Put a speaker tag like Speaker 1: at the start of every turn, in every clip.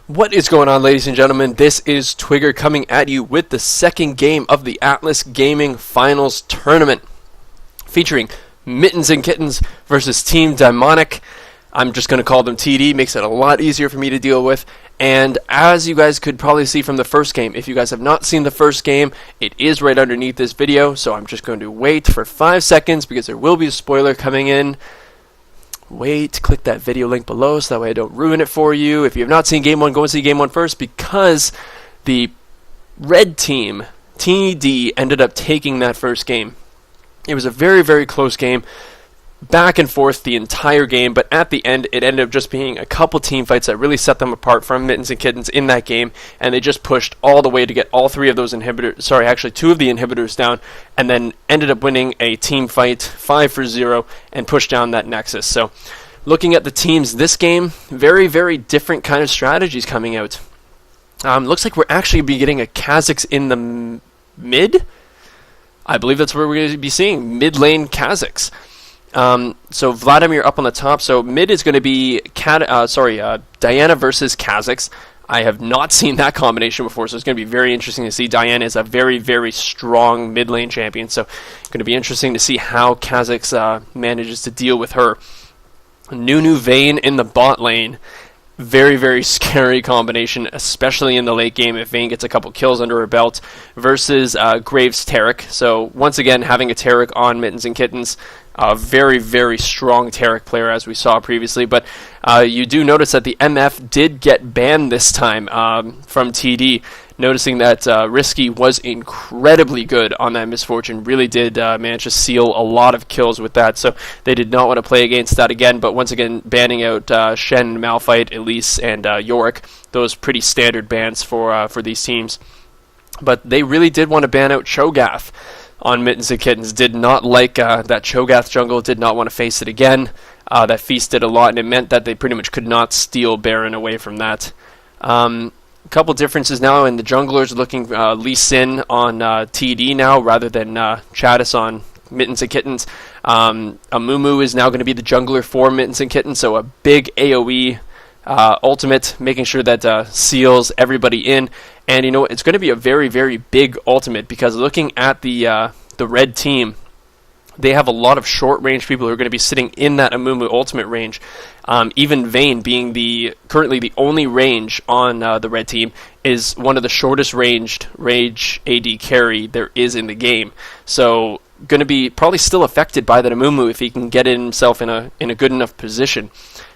Speaker 1: What is going on, ladies and gentlemen? This is Twigger coming at you with the second game of the Atlas Gaming Finals Tournament, featuring Mittens and Kittens versus Team Daemonic. I'm just going to call them TD, makes it a lot easier for me to deal with. And as you guys could probably see from the first game, if you guys have not seen the first game, it is right underneath this video, so I'm just going to wait for 5 seconds because there will be a spoiler coming in. Wait, click that video link below so that way I don't ruin it for you. If you have not seen Game 1, go and see Game 1 first, because the red team, TD, ended up taking that first game. It was a very, very close game, back and forth the entire game, but at the end it ended up just being a couple team fights that really set them apart from Mittens and Kittens in that game, and they just pushed all the way to get all three of those inhibitors, actually two of the inhibitors down, and then ended up winning a team fight 5-0 and pushed down that Nexus. So looking at the teams this game, very, very different kind of strategies coming out. Looks like we're actually be getting a Kha'Zix in the mid. I believe that's where we're going to be seeing mid-lane Kha'Zix. So Vladimir up on the top. So mid is going to be Diana versus Kha'Zix. I have not seen that combination before, so it's going to be very interesting to see. Diana is a very, very strong mid lane champion, so it's going to be interesting to see how Kha'Zix manages to deal with her. Nunu Vayne in the bot lane. Very, very scary combination, especially in the late game if Vayne gets a couple kills under her belt, versus Graves Taric. So once again, having a Taric on Mittens and Kittens, a very, very strong Taric player as we saw previously. But you do notice that the MF did get banned this time from TD, noticing that Risky was incredibly good on that Misfortune, really did manage to seal a lot of kills with that, so they did not want to play against that again. But once again, banning out Shen, Malphite, Elise, and Yorick, those pretty standard bans for these teams. But they really did want to ban out Cho'Gath on Mittens and Kittens. Did not like that Cho'Gath jungle, did not want to face it again. That feasted a lot, and it meant that they pretty much could not steal Baron away from that. A couple differences now, and the junglers looking Lee Sin on TD now rather than Chadis on Mittens and Kittens. Amumu is now going to be the jungler for Mittens and Kittens, so a big AoE ultimate, making sure that seals everybody in. And you know, it's going to be a very, very big ultimate, because looking at the red team, they have a lot of short-range people who are going to be sitting in that Amumu ultimate range. Even Vayne, being currently the only range on the red team, is one of the shortest ranged Rage AD carry there is in the game. So going to be probably still affected by that Amumu if he can get himself in a good enough position.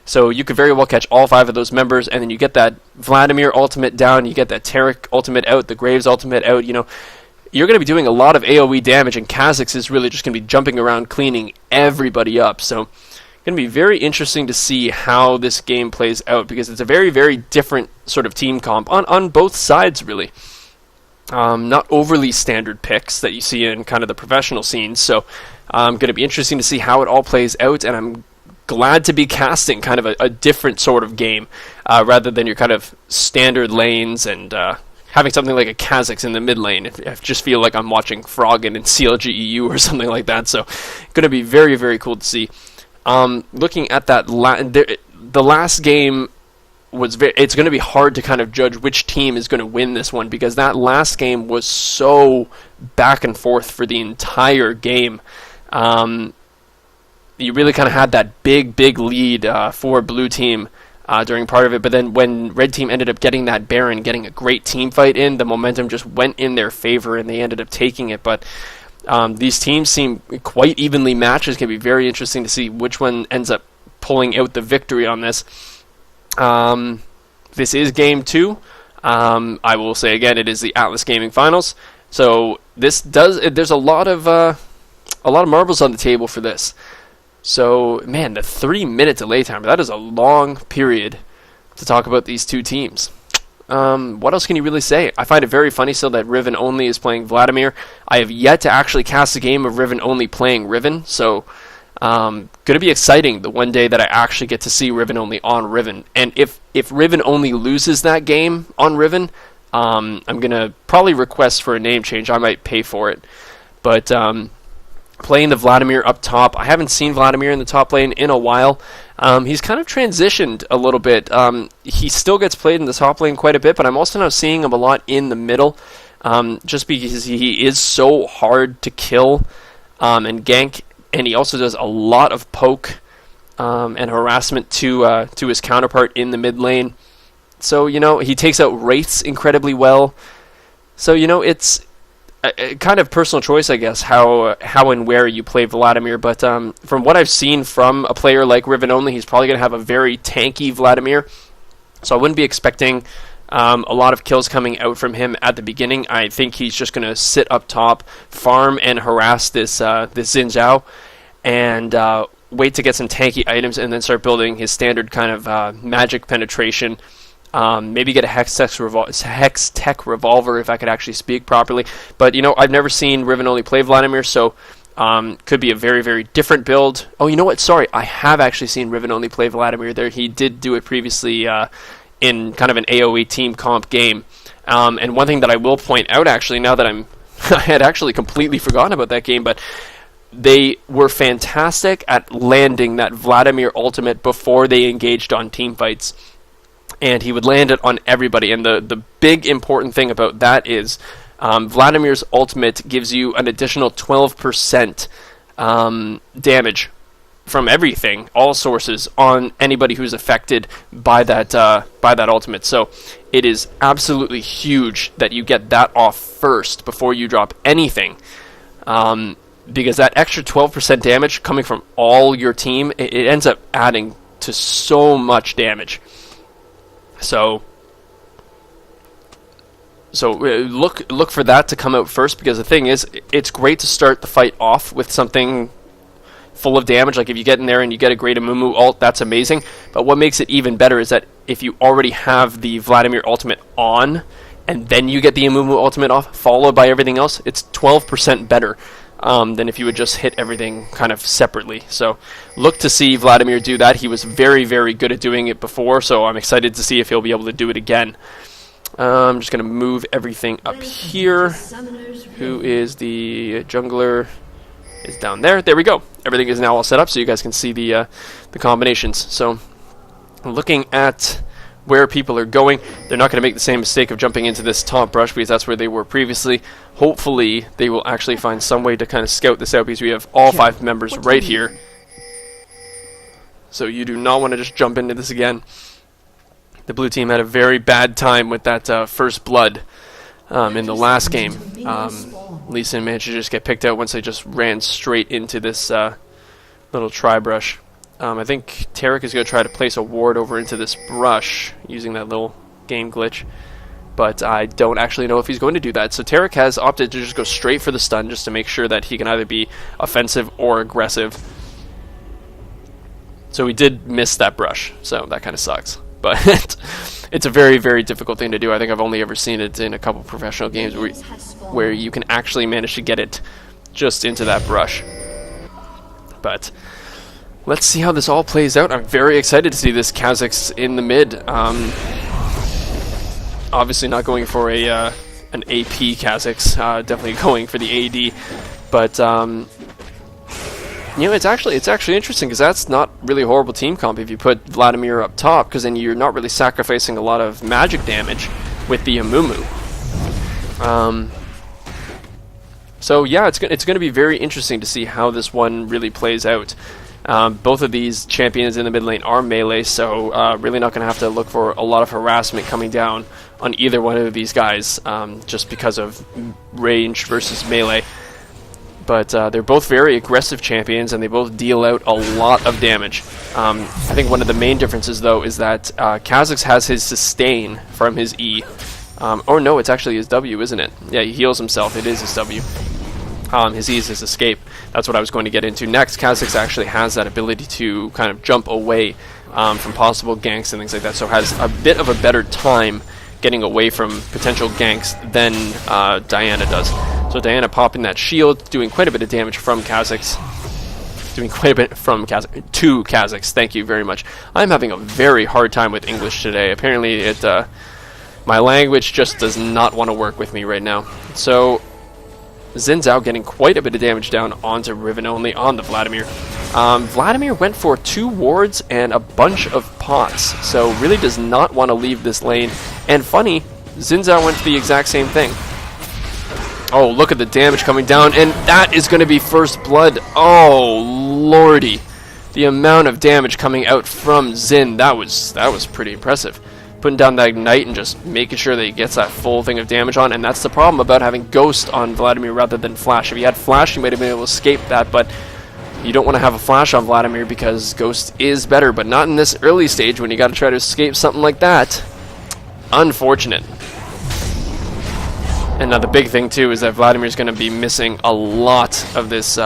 Speaker 1: So you could very well catch all 5 of those members, and then you get that Vladimir ultimate down, you get that Taric ultimate out, the Graves ultimate out, you know. You're going to be doing a lot of AoE damage, and Kha'Zix is really just going to be jumping around cleaning everybody up. So going to be very interesting to see how this game plays out, because it's a very, very different sort of team comp on both sides, really. Not overly standard picks that you see in kind of the professional scenes. So going to be interesting to see how it all plays out, and I'm glad to be casting kind of a different sort of game rather than your kind of standard lanes and having something like a Kha'Zix in the mid lane. I just feel like I'm watching Froggen in CLGEU or something like that. So going to be very, very cool to see. Looking at that, the last game was it's going to be hard to kind of judge which team is going to win this one, because that last game was so back and forth for the entire game. You really kind of had that big, big lead for blue team during part of it, but then when red team ended up getting that Baron, getting a great team fight in, the momentum just went in their favor and they ended up taking it. But these teams seem quite evenly matched. It's going to be very interesting to see which one ends up pulling out the victory on this. This is game 2. I will say again, it is the Atlas Gaming Finals. So there's a lot of marbles on the table for this. So, man, the 3-minute delay time, that is a long period to talk about these two teams. What else can you really say? I find it very funny still that Riven only is playing Vladimir. I have yet to actually cast a game of Riven only playing Riven, so going to be exciting the one day that I actually get to see Riven only on Riven. And if Riven only loses that game on Riven, I'm going to probably request for a name change. I might pay for it. But playing the Vladimir up top, I haven't seen Vladimir in the top lane in a while. He's kind of transitioned a little bit. He still gets played in the top lane quite a bit, but I'm also now seeing him a lot in the middle, just because he is so hard to kill and gank, and he also does a lot of poke and harassment to his counterpart in the mid lane. So, he takes out wraiths incredibly well. So, it's a kind of personal choice, I guess, how and where you play Vladimir. But from what I've seen from a player like Riven Only, he's probably going to have a very tanky Vladimir. So I wouldn't be expecting a lot of kills coming out from him at the beginning. I think he's just going to sit up top, farm and harass this Xin Zhao, and wait to get some tanky items, and then start building his standard kind of magic penetration. Maybe get a Hex Tech Revolver if I could actually speak properly. But, I've never seen Riven Only play Vladimir, so could be a very, very different build. Oh, you know what? Sorry, I have actually seen Riven Only play Vladimir there. He did do it previously in kind of an AoE team comp game. And one thing that I will point out, actually, now that I had actually completely forgotten about that game, but they were fantastic at landing that Vladimir ultimate before they engaged on team fights. And he would land it on everybody. And the big important thing about that is Vladimir's ultimate gives you an additional 12% damage from everything, all sources, on anybody who's affected by that ultimate. So it is absolutely huge that you get that off first before you drop anything. Because that extra 12% damage coming from all your team, it ends up adding to so much damage. So look for that to come out first, because the thing is, it's great to start the fight off with something full of damage. Like if you get in there and you get a great Amumu ult, that's amazing. But what makes it even better is that if you already have the Vladimir ultimate on, and then you get the Amumu ultimate off, followed by everything else, it's 12% better than if you would just hit everything kind of separately. So look to see Vladimir do that. He was very, very good at doing it before, so I'm excited to see if he'll be able to do it again. I'm just going to move everything up here. Who is the jungler? Is down there. There we go. Everything is now all set up so you guys can see the combinations. So looking at where people are going, they're not going to make the same mistake of jumping into this top brush, because that's where they were previously. Hopefully they will actually find some way to kind of scout this out, because we have all 5 members right here. So you do not want to just jump into this again. The blue team had a very bad time with that first blood in the last game. Lee Sin managed to just get picked out once they just ran straight into this little tri-brush. I think Tarek is going to try to place a ward over into this brush using that little game glitch, but I don't actually know if he's going to do that. So Tarek has opted to just go straight for the stun, just to make sure that he can either be offensive or aggressive. So he did miss that brush, so that kind of sucks. But it's a very, very difficult thing to do. I think I've only ever seen it in a couple professional games where you can actually manage to get it just into that brush. But let's see how this all plays out. I'm very excited to see this Kha'Zix in the mid. Obviously not going for an AP Kha'Zix, definitely going for the AD. But it's actually interesting, because that's not really a horrible team comp if you put Vladimir up top, because then you're not really sacrificing a lot of magic damage with the Amumu. So yeah, it's going to be very interesting to see how this one really plays out. Both of these champions in the mid lane are melee, so really not going to have to look for a lot of harassment coming down on either one of these guys, just because of range versus melee. But they're both very aggressive champions, and they both deal out a lot of damage. I think one of the main differences, though, is that Kha'Zix has his sustain from his E. Oh no, it's actually his W, isn't it? Yeah, he heals himself. It is his W. His E is his escape. That's what I was going to get into next. Kha'Zix actually has that ability to kind of jump away from possible ganks and things like that, so has a bit of a better time getting away from potential ganks than Diana does. So Diana popping that shield, doing quite a bit of damage from Kha'Zix. Doing quite a bit from Kha'Zix to Kha'Zix. Thank you very much. I'm having a very hard time with English today. Apparently my language just does not want to work with me right now. So Xin Zhao getting quite a bit of damage down onto Riven only on the Vladimir. Vladimir went for 2 wards and a bunch of pots, so really does not want to leave this lane. And funny, Xin Zhao went for the exact same thing. Oh, look at the damage coming down, and that is going to be first blood. Oh, lordy. The amount of damage coming out from Xin, that was pretty impressive. Putting down that Ignite and just making sure that he gets that full thing of damage on, and that's the problem about having Ghost on Vladimir rather than Flash. If you had Flash, you might have been able to escape that, but you don't want to have a Flash on Vladimir because Ghost is better, but not in this early stage when you got to try to escape something like that. Unfortunate. And now the big thing too is that Vladimir's going to be missing a lot of this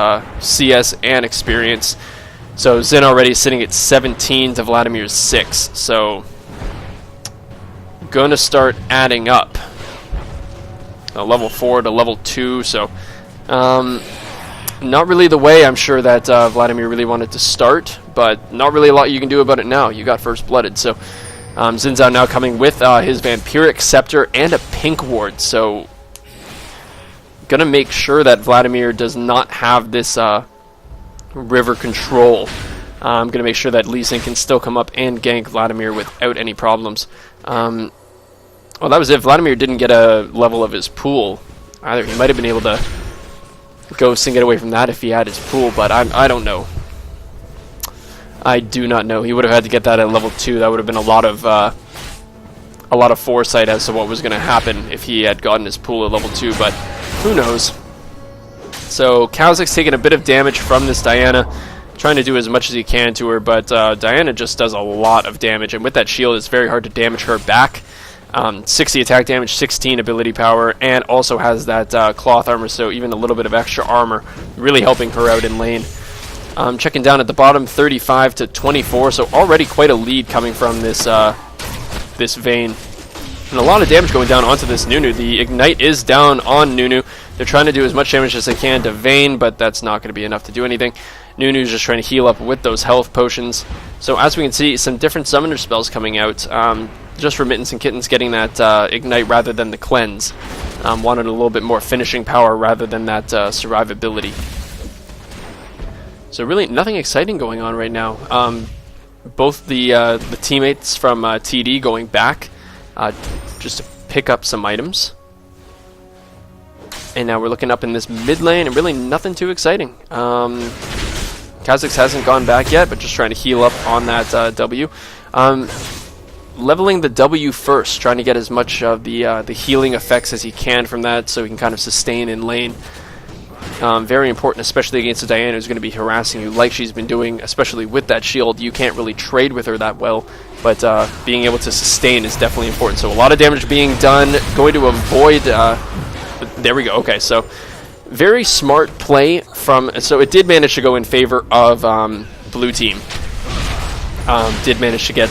Speaker 1: CS and experience. So Xin already sitting at 17 to Vladimir's 6, so gonna start adding up. Level 4 to level 2, so not really the way I'm sure that Vladimir really wanted to start, but not really a lot you can do about it now. You got first blooded, so Xin Zhao now coming with his Vampiric Scepter and a pink ward, so gonna make sure that Vladimir does not have this river control. I'm gonna make sure that Lee Sin can still come up and gank Vladimir without any problems. Well, that was it. Vladimir didn't get a level of his pool either. He might have been able to Ghost and get away from that if he had his pool, but I don't know. I do not know. He would have had to get that at level 2. That would have been a lot of foresight as to what was going to happen if he had gotten his pool at level 2, but who knows. So Kha'Zix's taking a bit of damage from this Diana, trying to do as much as he can to her, but Diana just does a lot of damage, and with that shield it's very hard to damage her back. 60 attack damage, 16 ability power, and also has that cloth armor, so even a little bit of extra armor, really helping her out in lane. Checking down at the bottom, 35 to 24, so already quite a lead coming from this this Vayne. And a lot of damage going down onto this Nunu. The Ignite is down on Nunu. They're trying to do as much damage as they can to Vayne, but that's not going to be enough to do anything. Nunu's just trying to heal up with those health potions. So as we can see, some different summoner spells coming out. Just for Mittens and Kittens getting that Ignite rather than the Cleanse. Wanted a little bit more finishing power rather than that survivability. So really nothing exciting going on right now. Both the teammates from TD going back just to pick up some items. And now we're looking up in this mid lane, and really nothing too exciting. Kha'Zix hasn't gone back yet, but just trying to heal up on that W. Leveling the W first, trying to get as much of the healing effects as he can from that, so he can kind of sustain in lane. Very important, especially against a Diana who's going to be harassing you like she's been doing, especially with that shield. You can't really trade with her that well, but being able to sustain is definitely important. So a lot of damage being done, going to avoid... there we go, okay, so very smart play from... So it did manage to go in favor of blue team. Did manage to get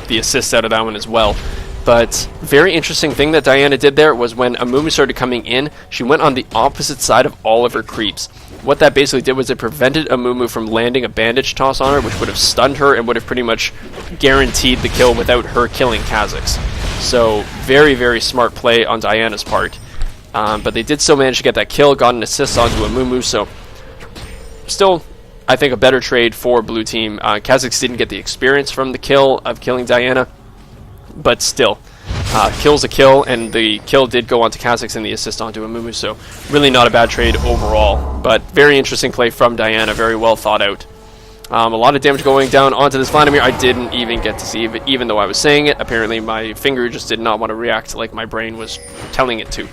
Speaker 1: the assist out of that one as well. But very interesting thing that Diana did there was when Amumu started coming in, she went on the opposite side of all of her creeps. What that basically did was it prevented Amumu from landing a bandage toss on her, which would have stunned her and would have pretty much guaranteed the kill without her killing Kha'Zix. So very, very smart play on Diana's part. But they did still manage to get that kill, got an assist onto Amumu, so still, I think, a better trade for blue team. Kha'Zix didn't get the experience from the kill of killing Diana, but still, kill's a kill, and the kill did go onto Kha'Zix and the assist onto Amumu, so really not a bad trade overall. But very interesting play from Diana, very well thought out. A lot of damage going down onto this Vladimir. I didn't even get to see it, even though I was saying it. Apparently my finger just did not want to react like my brain was telling it to.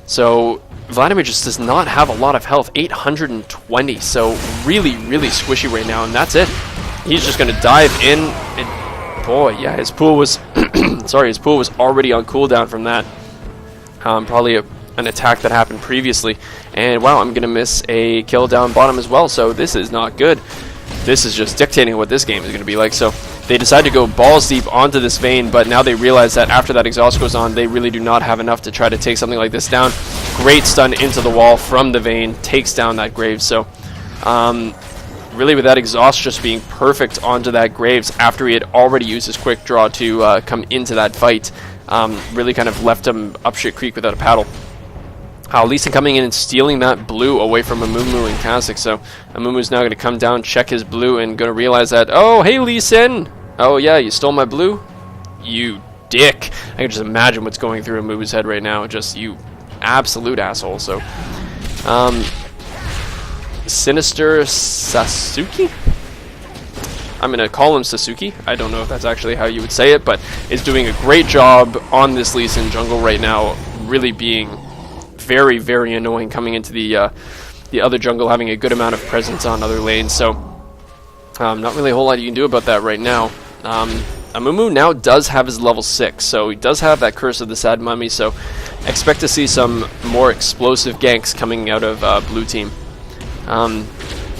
Speaker 1: So Vladimir just does not have a lot of health, 820, so really, really squishy right now, and that's it. He's just going to dive in, and boy, yeah, his pool was, sorry, his pool was already on cooldown from that. Probably an attack that happened previously, and wow, I'm going to miss a kill down bottom as well, so this is not good. This is just dictating what this game is going to be like, so they decide to go balls deep onto this Vayne, but now they realize that after that exhaust goes on, they really do not have enough to try to take something like this down. Great stun into the wall from the Vayne, takes down that Graves, so really with that exhaust just being perfect onto that Graves after he had already used his quick draw to come into that fight, really kind of left him up shit creek without a paddle. Lee Sin coming in and stealing that blue away from Amumu and Kha'Zix. So Amumu's now going to come down, check his blue, and going to realize that, oh, hey, Lee Sin! Oh, yeah, you stole my blue? You dick. I can just imagine what's going through Amumu's head right now. Just, you absolute asshole. So, Sinister Sasuke? I'm going to call him Sasuke. I don't know if that's actually how you would say it, but is doing a great job on this Lee Sin jungle right now, really being very, very annoying coming into the other jungle, having a good amount of presence on other lanes. So, not really a whole lot you can do about that right now. Amumu now does have his level 6, so he does have that Curse of the Sad Mummy, so expect to see some more explosive ganks coming out of blue team.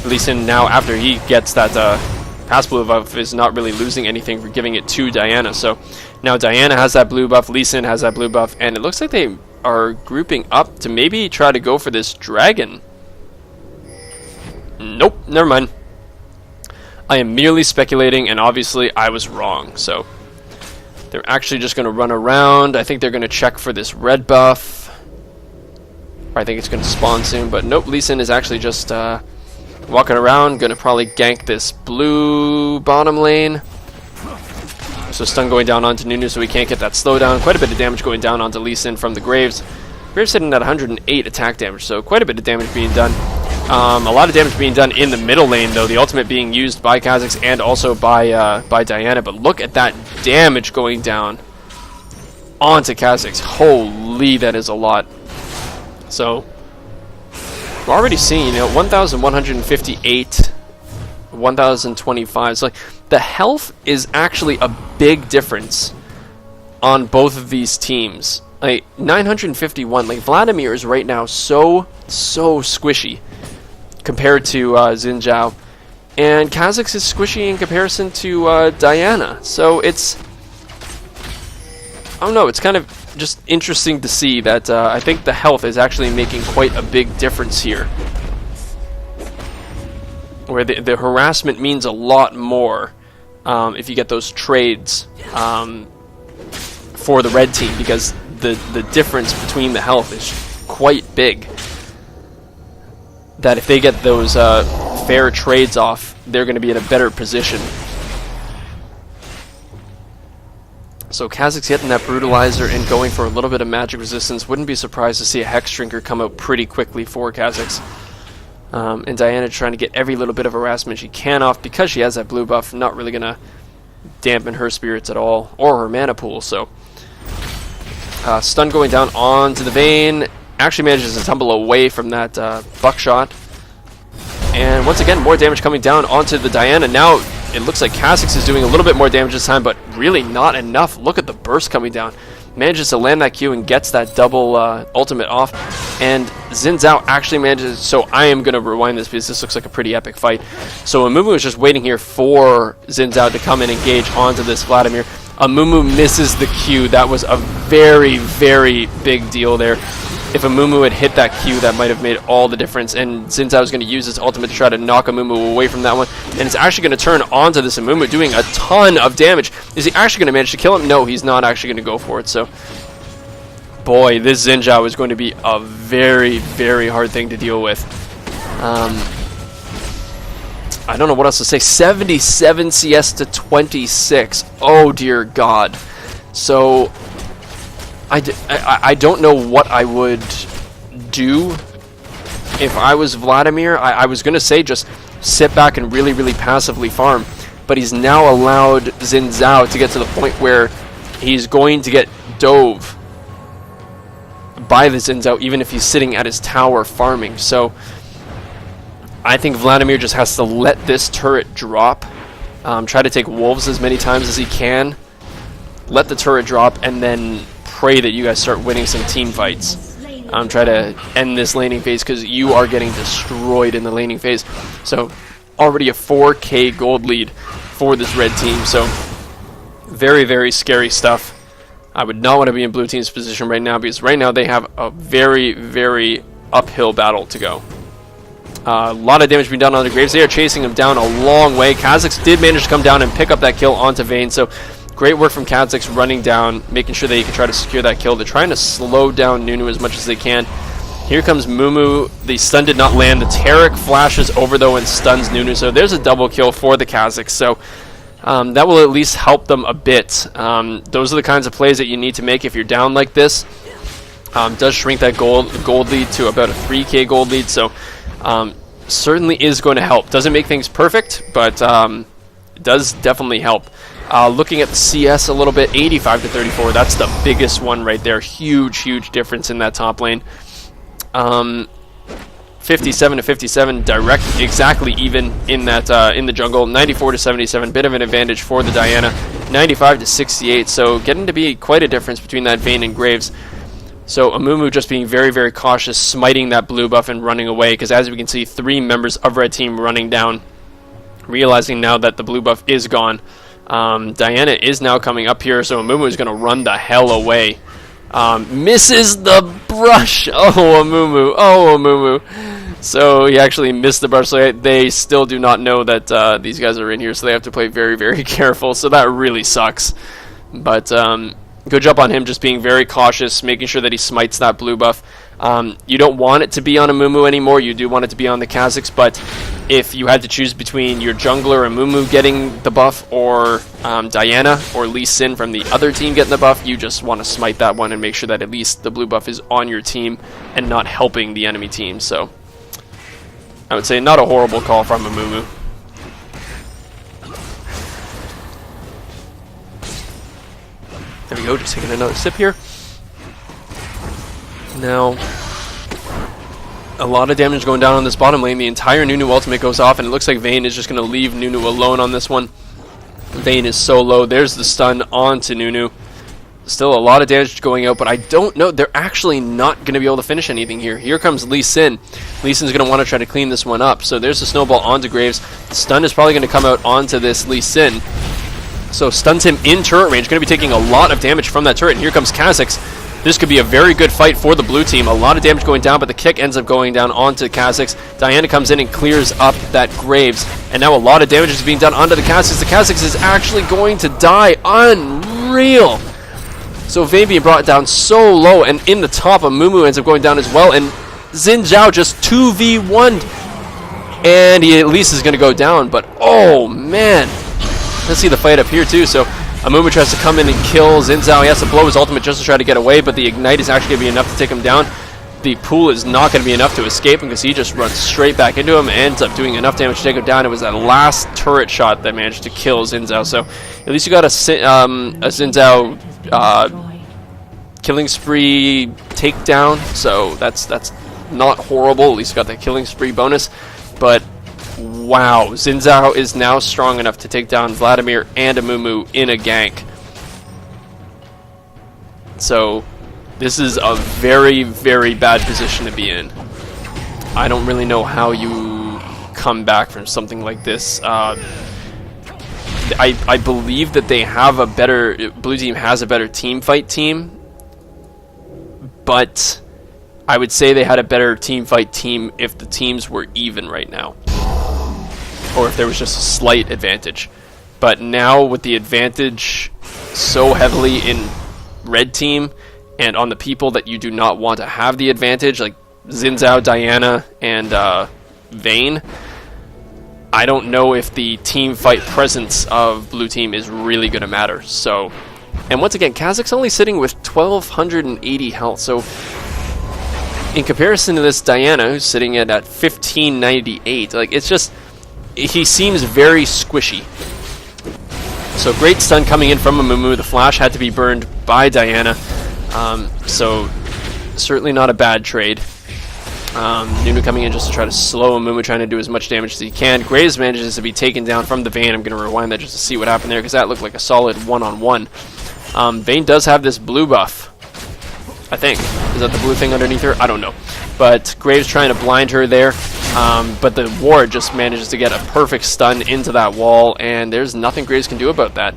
Speaker 1: Lee Sin now, after he gets that pass blue buff, is not really losing anything for giving it to Diana. So now Diana has that blue buff, Lee Sin has that blue buff, and it looks like they are grouping up to maybe try to go for this dragon. Nope, never mind. I am merely speculating, and obviously I was wrong. So they're actually just going to run around. I think they're going to check for this red buff. I think it's going to spawn soon, but nope, Lee Sin is actually just walking around, going to probably gank this blue bottom lane. So stun going down onto Nunu so we can't get that slowdown. Quite a bit of damage going down onto Lee Sin from the Graves. Graves sitting at 108 attack damage, so quite a bit of damage being done. A lot of damage being done in the middle lane, though. The ultimate being used by Kha'Zix and also by Diana. But look at that damage going down onto Kha'Zix. Holy, that is a lot. So we're already seeing, 1,158, 1,025. So like, the health is actually a big difference on both of these teams. Like 951. Like Vladimir is right now so squishy compared to Xin Zhao, and Kha'Zix is squishy in comparison to Diana. So it's, I don't know, it's kind of just interesting to see that I think the health is actually making quite a big difference here, where the harassment means a lot more if you get those trades for the red team, because the difference between the health is quite big. That if they get those fair trades off, they're going to be in a better position. So Kha'Zix getting that Brutalizer and going for a little bit of magic resistance. Wouldn't be surprised to see a Hex Drinker come out pretty quickly for Kha'Zix. And Diana trying to get every little bit of harassment she can off because she has that blue buff. Not really going to dampen her spirits at all, or her mana pool. So stun going down onto the Vayne. Actually manages to tumble away from that buckshot. And once again, more damage coming down onto the Diana. Now it looks like Kha'Zix is doing a little bit more damage this time, but really not enough. Look at the burst coming down. Manages to land that Q and gets that double ultimate off. And Xin Zhao actually manages, so I am going to rewind this because this looks like a pretty epic fight. So Amumu is just waiting here for Xin Zhao to come and engage onto this Vladimir. Amumu misses the Q. That was a very, very big deal there. If Amumu had hit that Q, that might have made all the difference. And Xin Zhao is going to use his ultimate to try to knock Amumu away from that one. And it's actually going to turn onto this Amumu, doing a ton of damage. Is he actually going to manage to kill him? No, he's not actually going to go for it. So, boy, this Xin Zhao is going to be a very, very hard thing to deal with. I don't know what else to say. 77 CS to 26. Oh, dear God. So I don't know what I would do if I was Vladimir. I was going to say just sit back and really, really passively farm. But he's now allowed Xin Zhao to get to the point where he's going to get dove by the Xin Zhao, even if he's sitting at his tower farming. So I think Vladimir just has to let this turret drop. Try to take wolves as many times as he can. Let the turret drop, and then pray that you guys start winning some team fights. Try to end this laning phase, because you are getting destroyed in the laning phase. So already a 4k gold lead for this red team. So very, very scary stuff. I would not want to be in blue team's position right now, because right now they have a very, very uphill battle to go. A lot of damage being done on the Graves. They are chasing him down a long way. Kha'Zix did manage to come down and pick up that kill onto Vayne. So great work from Kha'Zix running down, making sure that he can try to secure that kill. They're trying to slow down Nunu as much as they can. Here comes Mumu. The stun did not land. The Taric flashes over, though, and stuns Nunu. So there's a double kill for the Kazakhs. So that will at least help them a bit. Those are the kinds of plays that you need to make if you're down like this. Does shrink that gold lead to about a 3k gold lead. So certainly is going to help. Doesn't make things perfect, but it does definitely help. Looking at the CS a little bit, 85 to 34. That's the biggest one right there. Huge difference in that top lane. 57 to 57, direct, exactly even in that in the jungle. 94 to 77, bit of an advantage for the Diana. 95 to 68, so getting to be quite a difference between that Vayne and Graves. So Amumu just being very cautious, smiting that blue buff and running away, because as we can see, 3 members of red team running down, realizing now that the blue buff is gone. Diana is now coming up here, so Amumu is going to run the hell away. Misses the brush. Oh, Amumu. So he actually missed the brush. So they still do not know that these guys are in here, so they have to play very careful. So that really sucks. But good job on him just being very cautious, making sure that he smites that blue buff. You don't want it to be on Amumu anymore. You do want it to be on the Kazakhs, but if you had to choose between your jungler Amumu getting the buff or Diana or Lee Sin from the other team getting the buff, you just want to smite that one and make sure that at least the blue buff is on your team and not helping the enemy team. So I would say not a horrible call from Amumu. There we go, just taking another sip here. Now, a lot of damage going down on this bottom lane. The entire Nunu ultimate goes off, and it looks like Vayne is just going to leave Nunu alone on this one. Vayne is so low. There's the stun onto Nunu. Still a lot of damage going out, but I don't know. They're actually not going to be able to finish anything here. Here comes Lee Sin. Lee Sin's going to want to try to clean this one up. So there's the snowball onto Graves. The stun is probably going to come out onto this Lee Sin. So stuns him in turret range. Going to be taking a lot of damage from that turret. And here comes Kazakhs. This could be a very good fight for the blue team. A lot of damage going down, but the kick ends up going down onto Kazakhs. Diana comes in and clears up that Graves. And now a lot of damage is being done onto the Kazakhs. The Kazakhs is actually going to die. Unreal. So Vayne being brought down so low, and in the top, Amumu ends up going down as well. And Xin Zhao just 2v1'd. And he at least is going to go down. But, oh, man. Let's see the fight up here, too. So Amumu tries to come in and kill Xin Zhao. He has to blow his ultimate just to try to get away, but the Ignite is actually going to be enough to take him down. The pool is not going to be enough to escape him because he just runs straight back into him and ends up doing enough damage to take him down. It was that last turret shot that managed to kill Xin Zhao. So at least you got a Xin Zhao killing spree takedown. So that's not horrible. At least you got that killing spree bonus. But wow, Xin Zhao is now strong enough to take down Vladimir and Amumu in a gank. So this is a very bad position to be in. I don't really know how you come back from something like this. I believe that they have a better, blue team has a better team fight team, but I would say they had a better team fight team if the teams were even right now, or if there was just a slight advantage. But now with the advantage so heavily in red team and on the people that you do not want to have the advantage, like Xin Zhao, Diana, and Vayne, I don't know if the team fight presence of blue team is really going to matter. So, and once again, Kazakh's only sitting with 1280 health. So in comparison to this Diana, who's sitting at 1598, like, it's just, he seems very squishy. So great stun coming in from Amumu. The flash had to be burned by Diana. So certainly not a bad trade. Nunu coming in just to try to slow Amumu, trying to do as much damage as he can. Graves manages to be taken down from the Vayne. I'm going to rewind that just to see what happened there, because that looked like a solid one-on-one. Vayne does have this blue buff, I think. Is that the blue thing underneath her? I don't know. But Graves trying to blind her there. But the ward just manages to get a perfect stun into that wall, and there's nothing Graves can do about that.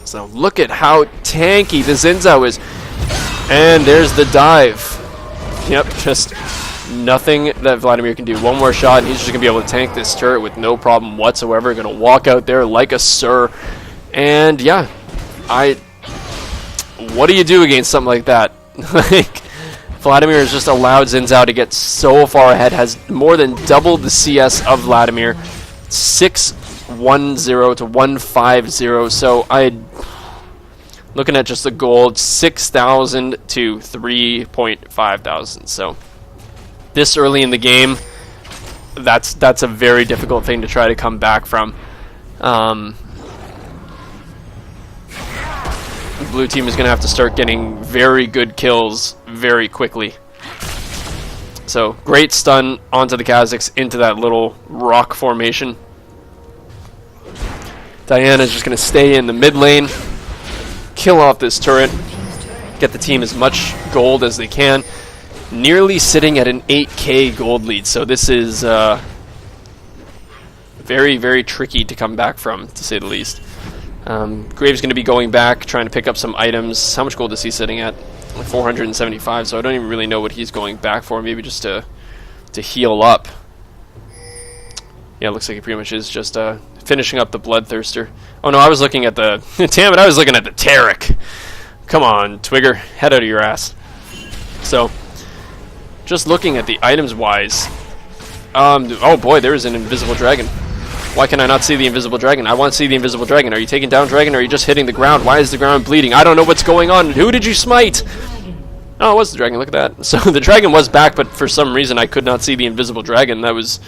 Speaker 1: So look at how tanky the Xin Zhao is. And there's the dive. Yep, just nothing that Vladimir can do. One more shot, and he's just going to be able to tank this turret with no problem whatsoever. Going to walk out there like a sir. And yeah, what do you do against something like that? Like, Vladimir has just allowed Xin Zhao to get so far ahead, has more than doubled the CS of Vladimir. 6-1-0 to 1-5-0. So looking at just the gold, 6,000 to 3,500. So this early in the game, that's a very difficult thing to try to come back from. The blue team is going to have to start getting very good kills very quickly. So great stun onto the Kazakhs into that little rock formation. Diana's just going to stay in the mid lane, kill off this turret, get the team as much gold as they can. Nearly sitting at an 8k gold lead, so this is very, very tricky to come back from, to say the least. Graves going to be going back, trying to pick up some items. How much gold is he sitting at? Like 475, so I don't even really know what he's going back for. Maybe just to heal up. Yeah, it looks like he pretty much is just finishing up the Bloodthirster. Oh no, I was looking at the... damn it, I was looking at the Tarek. Come on, Twigger, head out of your ass. So, just looking at the items-wise... oh boy, there is an invisible dragon. Why can I not see the invisible dragon? I want to see the invisible dragon. Are you taking down dragon, or are you just hitting the ground? Why is the ground bleeding? I don't know what's going on. Who did you smite? Oh, it was the dragon. Look at that. So the dragon was back, but for some reason I could not see the invisible dragon. That was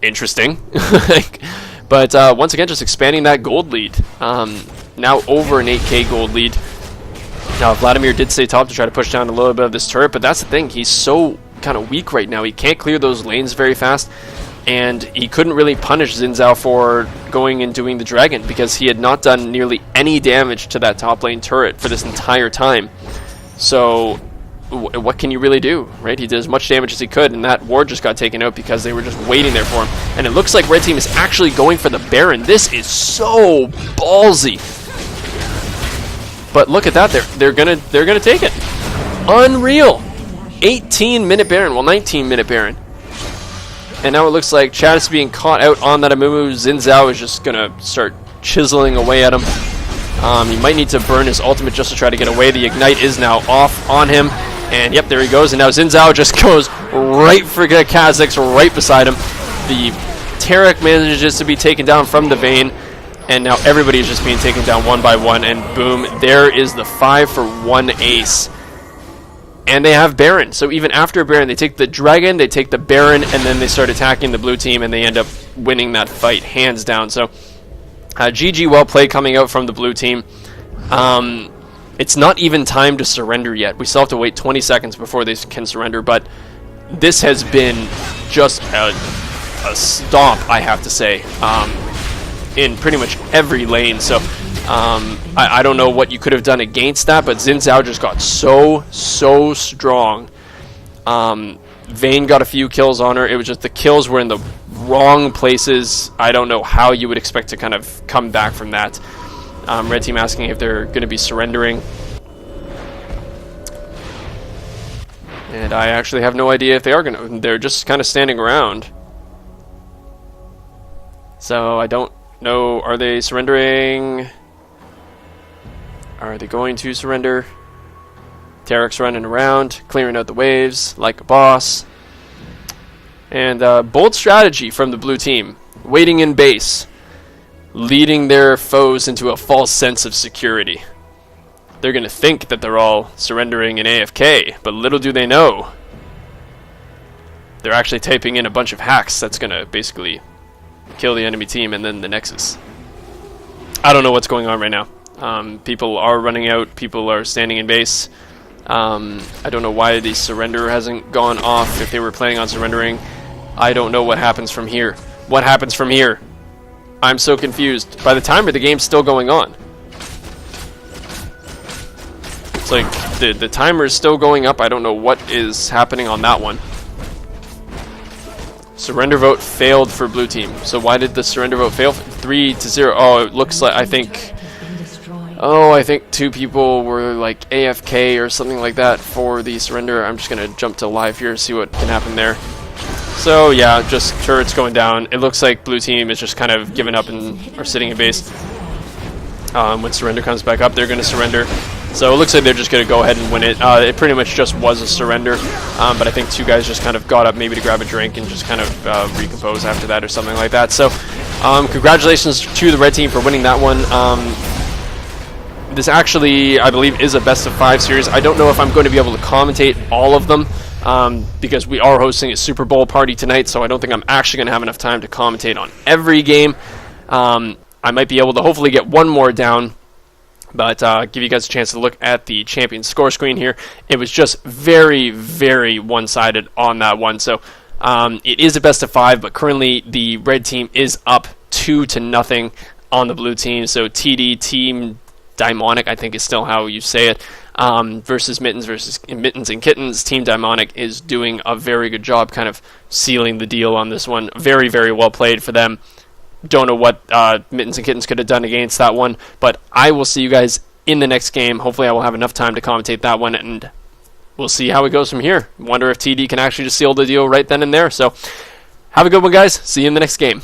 Speaker 1: interesting. But once again, just expanding that gold lead. Now over an 8k gold lead. Now Vladimir did stay top to try to push down a little bit of this turret, but that's the thing. He's so kind of weak right now. He can't clear those lanes very fast. And he couldn't really punish Xin Zhao for going and doing the dragon because he had not done nearly any damage to that top lane turret for this entire time. So what can you really do, right? He did as much damage as he could, and that ward just got taken out because they were just waiting there for him. And it looks like Red Team is actually going for the Baron. This is so ballsy. But look at that, they're gonna take it. Unreal. 18-minute Baron, well 19-minute Baron. And now it looks like Chad is being caught out on that Amumu. Xin Zhao is just going to start chiseling away at him. He might need to burn his ultimate just to try to get away. The Ignite is now off on him. And yep, there he goes. And now Xin Zhao just goes right for the Kazakhs, right beside him. The Tarek manages to be taken down from the Vayne. And now everybody is just being taken down one by one. And boom, there is the 5-for-1 ace. And they have Baron. So even after Baron, they take the Dragon, they take the Baron, and then they start attacking the blue team, and they end up winning that fight, hands down. So GG, well played coming out from the blue team. It's not even time to surrender yet. We still have to wait 20 seconds before they can surrender, but this has been just a stomp, I have to say, in pretty much every lane. So I don't know what you could have done against that, but Xin Zhao just got so strong. Vayne got a few kills on her. It was just the kills were in the wrong places. I don't know how you would expect to kind of come back from that. Red Team asking if they're going to be surrendering. And I actually have no idea if they are going to. They're just kind of standing around. So I don't know. Are they surrendering? Are they going to surrender? Tarek's running around, clearing out the waves like a boss. And bold strategy from the blue team. Waiting in base. Leading their foes into a false sense of security. They're going to think that they're all surrendering in AFK, but little do they know. They're actually typing in a bunch of hacks that's going to basically kill the enemy team and then the Nexus. I don't know what's going on right now. People are running out. People are standing in base. I don't know why the surrender hasn't gone off. If they were planning on surrendering, I don't know what happens from here. What happens from here? I'm so confused. By the timer, the game's still going on. It's like the timer is still going up. I don't know what is happening on that one. Surrender vote failed for blue team. So why did the surrender vote fail? 3-0. Oh, it looks like I think two people were like AFK or something like that for the surrender. I'm just gonna jump to live here, see what can happen there. So yeah, just turrets going down. It looks like blue team is just kind of giving up and are sitting in base. When surrender comes back up, they're gonna surrender. So it looks like they're just going to go ahead and win it. It pretty much just was a surrender, but I think two guys just kind of got up maybe to grab a drink and just kind of recompose after that or something like that. So congratulations to the red team for winning that one. This actually, I believe, is a best-of-5 series. I don't know if I'm going to be able to commentate all of them because we are hosting a Super Bowl party tonight, so I don't think I'm actually going to have enough time to commentate on every game. I might be able to hopefully get one more down, but give you guys a chance to look at the champion score screen here. It was just very, very one-sided on that one. So it is a best-of-5, but currently the red team is up 2-0 on the blue team. So TD, Team Daemonic, I think is still how you say it, versus Mittens and Kittens. Team Daemonic is doing a very good job kind of sealing the deal on this one. Very, very well played for them. Don't know what Mittens and Kittens could have done against that one, but I will see you guys in the next game. Hopefully I will have enough time to commentate that one, and we'll see how it goes from here. Wonder if TD can actually just seal the deal right then and there. So have a good one, guys. See you in the next game.